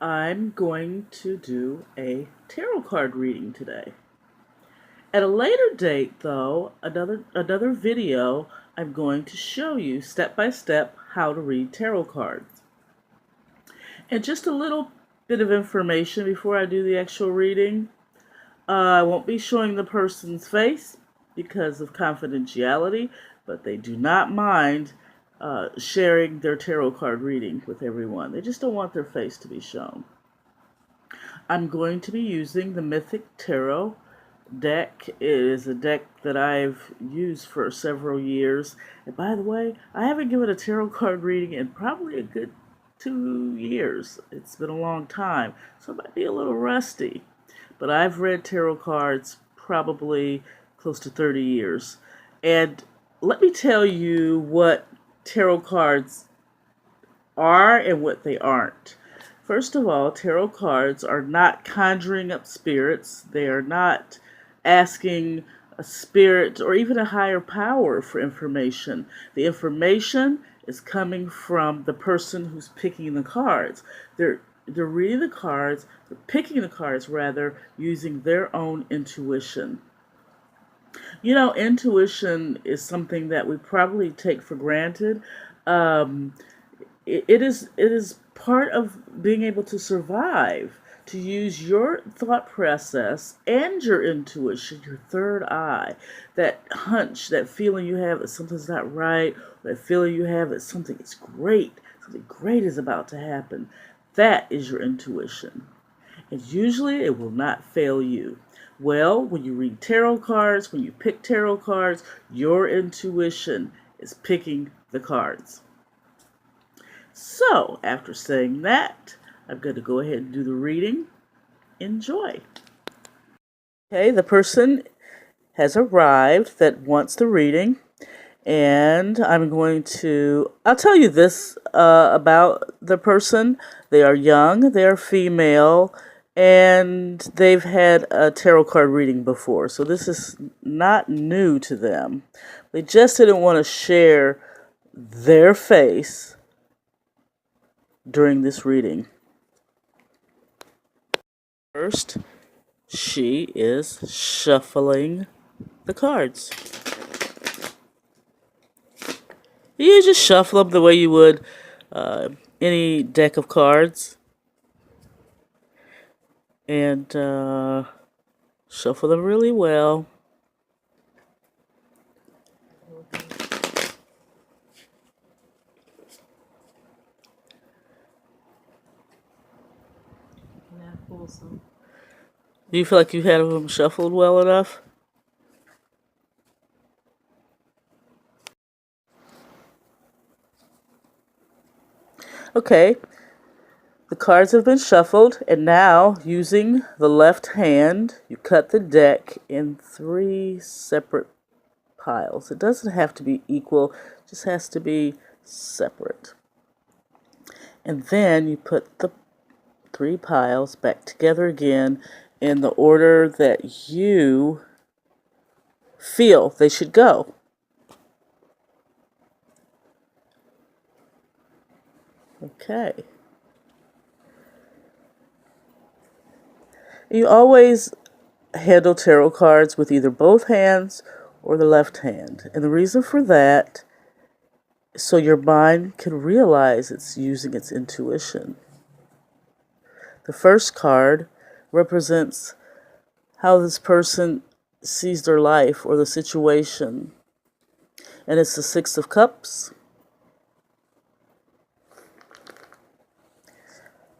I'm going to do a tarot card reading today. At a later date, though, another video, I'm going to show you step by step how to read tarot cards. And just a little bit of information before I do the actual reading. I won't be showing the person's face because of confidentiality, but they do not mind sharing their tarot card reading with everyone. They just don't want their face to be shown. I'm going to be using the Mythic Tarot deck. It is a deck that I've used for several years. And by the way, I haven't given a tarot card reading in probably a good 2 years. It's been a long time, so it might be a little rusty. But I've read tarot cards probably close to 30 years. And let me tell you what tarot cards are and what they aren't. First of all, tarot cards are not conjuring up spirits. They are not asking a spirit or even a higher power for information. The information is coming from the person who's picking the cards. They're reading the cards, they're picking the cards rather, using their own intuition. You know, intuition is something that we probably take for granted. It is part of being able to survive, to use your thought process and your intuition, your third eye, that hunch, that feeling you have that something's not right, that feeling you have that something is great, something great is about to happen. That is your intuition. And usually it will not fail you. Well, when you read tarot cards, when you pick tarot cards, your intuition is picking the cards. So, after saying that, I'm going to go ahead and do the reading. Enjoy. Okay, the person has arrived that wants the reading, and I'll tell you this about the person. They are young, they are female, and they've had a tarot card reading before, so this is not new to them. They just didn't want to share their face during this reading. First, she is shuffling the cards. You just shuffle them the way you would any deck of cards. And shuffle them really well. Do you feel like you had them shuffled well enough? Okay, the cards have been shuffled, and now using the left hand, you cut the deck in 3 separate piles. It doesn't have to be equal, it just has to be separate. And then you put the 3 piles back together again in the order that you feel they should go. Okay. You always handle tarot cards with either both hands or the left hand. And the reason for that is so your mind can realize it's using its intuition. The first card represents how this person sees their life or the situation. And it's the Six of Cups.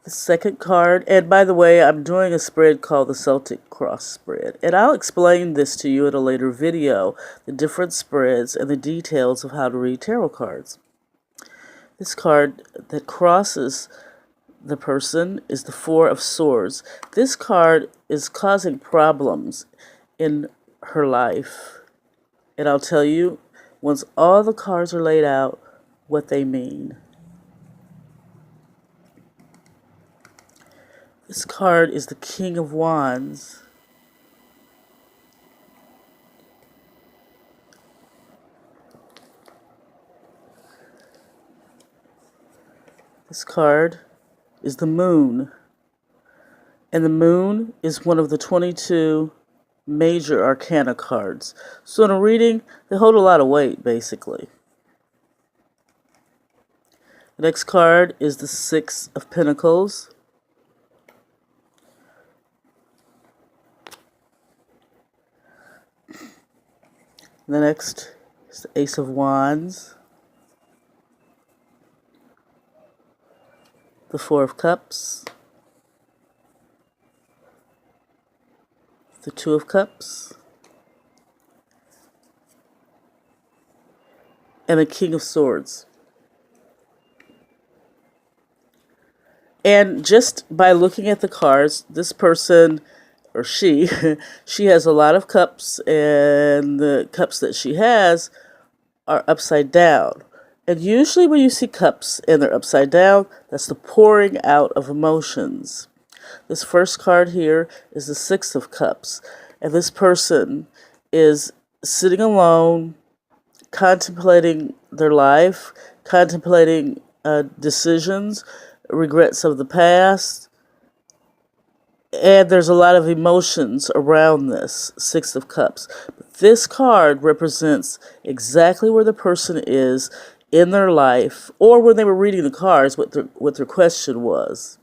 The second card, and by the way, I'm doing a spread called the Celtic Cross spread. And I'll explain this to you in a later video, the different spreads and the details of how to read tarot cards. This card that crosses the person is the Four of Swords. This card is causing problems in her life. And I'll tell you, once all the cards are laid out, what they mean. This card is the King of Wands. This card is the Moon. And the moon is one of the 22 major arcana cards. So in a reading, they hold a lot of weight, basically. The next card is the Six of Pentacles. The next is the Ace of Wands. The Four of Cups. The Two of Cups. And the King of Swords. And just by looking at the cards, this person, or she, she has a lot of cups, and the cups that she has are upside down. And usually when you see cups and they're upside down, that's the pouring out of emotions. This first card here is the Six of Cups. And this person is sitting alone, contemplating their life, contemplating decisions, regrets of the past, and there's a lot of emotions around this Six of Cups. But this card represents exactly where the person is in their life, or when they were reading the cards, what their question was.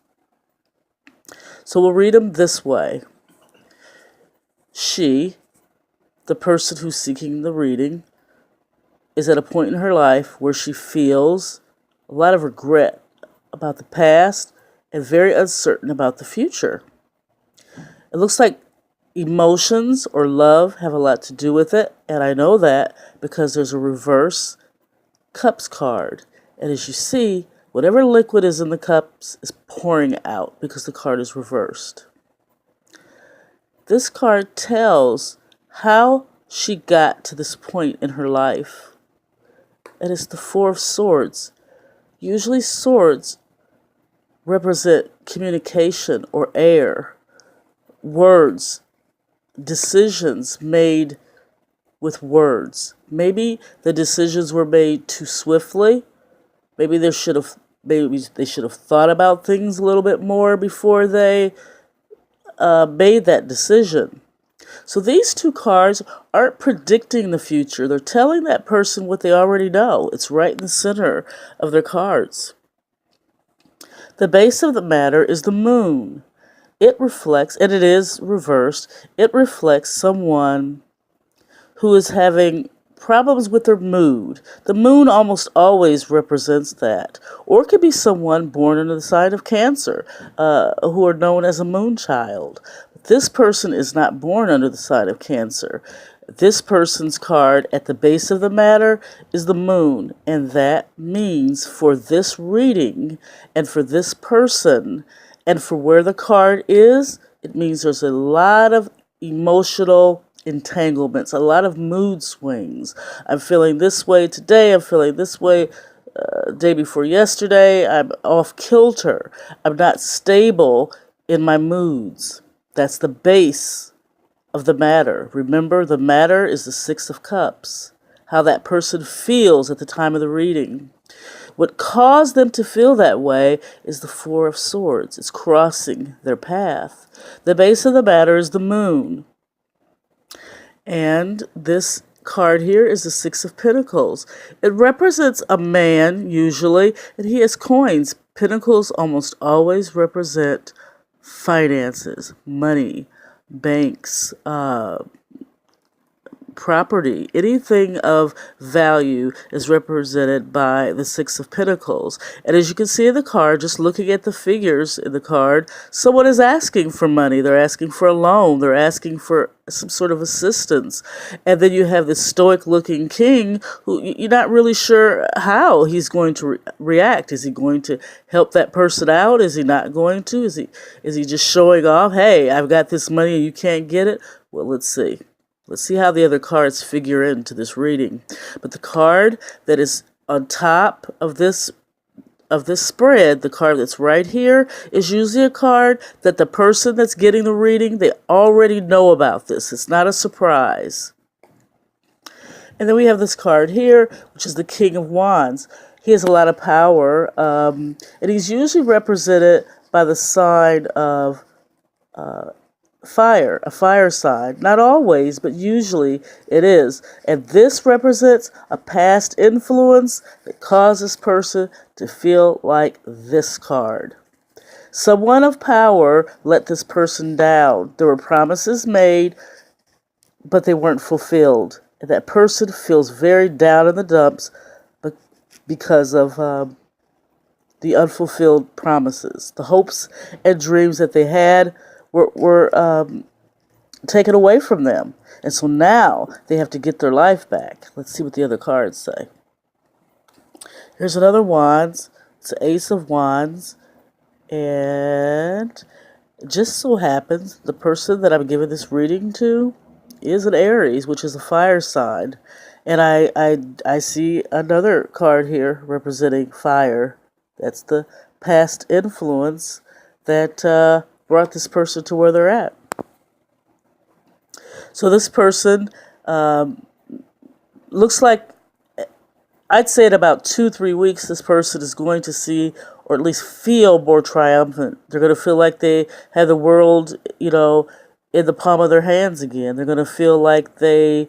So we'll read them this way. She, the person who's seeking the reading, is at a point in her life where she feels a lot of regret about the past and very uncertain about the future. It looks like emotions or love have a lot to do with it, and I know that because there's a reverse cups card. And as you see, whatever liquid is in the cups is pouring out because the card is reversed. This card tells how she got to this point in her life. And it's the Four of Swords. Usually swords represent communication or air, words, decisions made with words. Maybe the decisions were made too swiftly. Maybe they should have thought about things a little bit more before they made that decision. So these two cards aren't predicting the future. They're telling that person what they already know. It's right in the center of their cards. The base of the matter is the moon. It reflects, and it is reversed, it reflects someone who is having problems with their mood. The moon almost always represents that. Or it could be someone born under the sign of Cancer, who are known as a moon child. This person is not born under the sign of Cancer. This person's card at the base of the matter is the moon, and that means for this reading and for this person and for where the card is, it means there's a lot of emotional entanglements, a lot of mood swings. I'm feeling this way today, I'm feeling this way day before yesterday, I'm off kilter, I'm not stable in my moods. That's the base of the matter. Remember, the matter is the Six of Cups, how that person feels at the time of the reading. What caused them to feel that way is the Four of Swords. It's crossing their path. The base of the matter is the moon. And this card here is the Six of Pentacles. It represents a man, usually, and he has coins. Pentacles almost always represent finances, money, banks, property. Anything of value is represented by the Six of Pentacles. And as you can see in the card, just looking at the figures in the card, someone is asking for money. They're asking for a loan. They're asking for some sort of assistance. And then you have this stoic-looking king who you're not really sure how he's going to react. Is he going to help that person out? Is he not going to? Is he just showing off, hey, I've got this money and you can't get it? Well, let's see. Let's see how the other cards figure into this reading. But the card that is on top of this spread, the card that's right here, is usually a card that the person that's getting the reading, they already know about this. It's not a surprise. And then we have this card here, which is the King of Wands. He has a lot of power, and he's usually represented by the sign of fire, a fire sign. Not always, but usually it is. And this represents a past influence that caused this person to feel like this card. Someone of power let this person down. There were promises made, but they weren't fulfilled. And that person feels very down in the dumps because of the unfulfilled promises. The hopes and dreams that they had were taken away from them. And so now they have to get their life back. Let's see what the other cards say. Here's another Wands. It's the Ace of Wands. And it just so happens the person that I'm giving this reading to is an Aries, which is a fire sign. And I see another card here representing fire. That's the past influence that brought this person to where they're at. So this person looks like, I'd say in about 2-3 weeks, this person is going to see, or at least feel, more triumphant. They're going to feel like they have the world, in the palm of their hands again. They're going to feel like they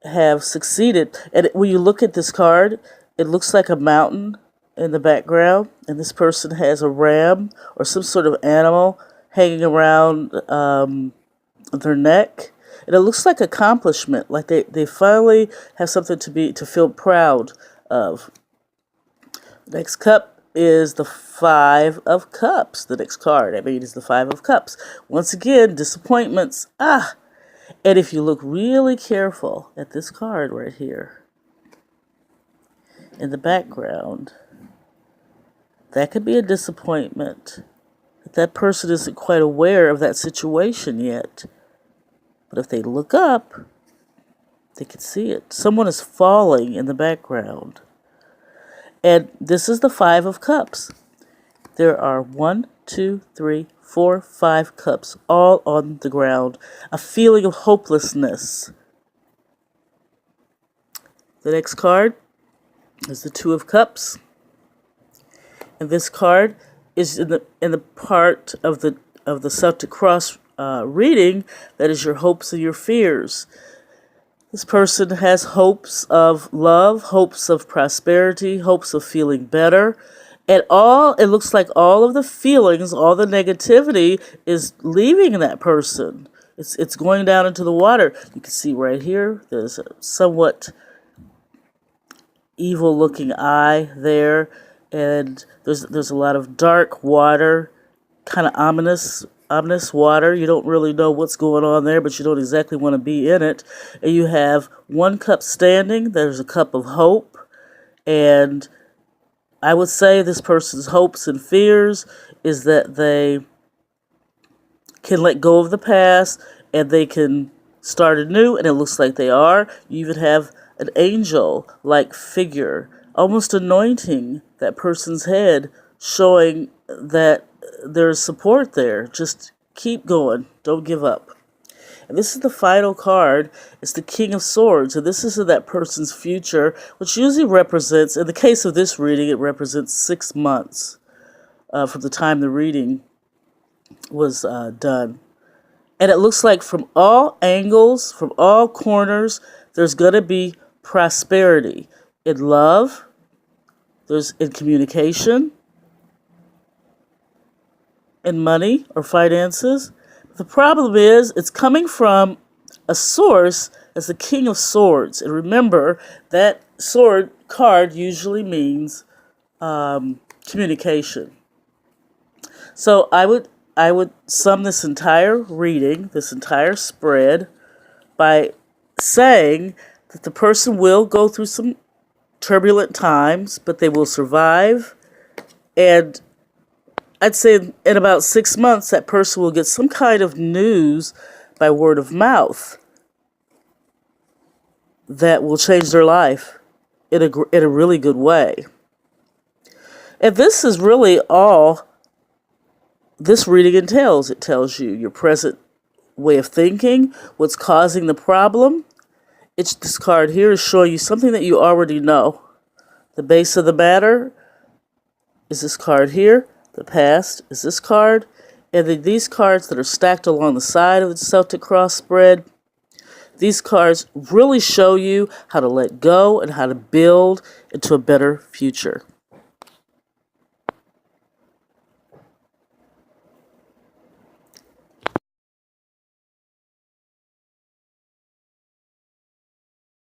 have succeeded. And when you look at this card, it looks like a mountain in the background, and this person has a ram or some sort of animal hanging around their neck. And it looks like accomplishment, like they finally have something to feel proud of. Next cup is the Five of Cups. The next card, is the Five of Cups. Once again, disappointments. And if you look really careful at this card right here, in the background, that could be a disappointment. That person isn't quite aware of that situation yet. But if they look up, they can see it. Someone is falling in the background. And this is the Five of Cups. There are 1, 2, 3, 4, 5 cups all on the ground. A feeling of hopelessness. The next card is the Two of Cups. And this card is in the part of the Celtic Cross reading that is your hopes and your fears. This person has hopes of love, hopes of prosperity, hopes of feeling better. And it looks like all of the feelings, all the negativity is leaving that person. It's going down into the water. You can see right here, there's a somewhat evil looking eye there. And there's a lot of dark water, kind of ominous water. You don't really know what's going on there, but you don't exactly want to be in it. And you have one cup standing. There's a cup of hope. And I would say this person's hopes and fears is that they can let go of the past and they can start anew, and it looks like they are. You even have an angel-like figure, almost anointing that person's head, showing that there's support there. Just keep going. Don't give up. And this is the final card. It's the King of Swords. And this is in that person's future, which usually represents, in the case of this reading, it represents 6 months from the time the reading was done. And it looks like from all angles, from all corners, there's going to be prosperity in love, there's in communication, in money or finances. The problem is it's coming from a source as the King of Swords. And remember, that sword card usually means communication. So I would sum this entire reading, this entire spread, by saying that the person will go through some turbulent times, but they will survive. And I'd say in about 6 months, that person will get some kind of news by word of mouth that will change their life in a really good way. And this is really all this reading entails. It tells you your present way of thinking, what's causing the problem. This card here is showing you something that you already know. The base of the matter is this card here. The past is this card. And then these cards that are stacked along the side of the Celtic cross spread, these cards really show you how to let go and how to build into a better future.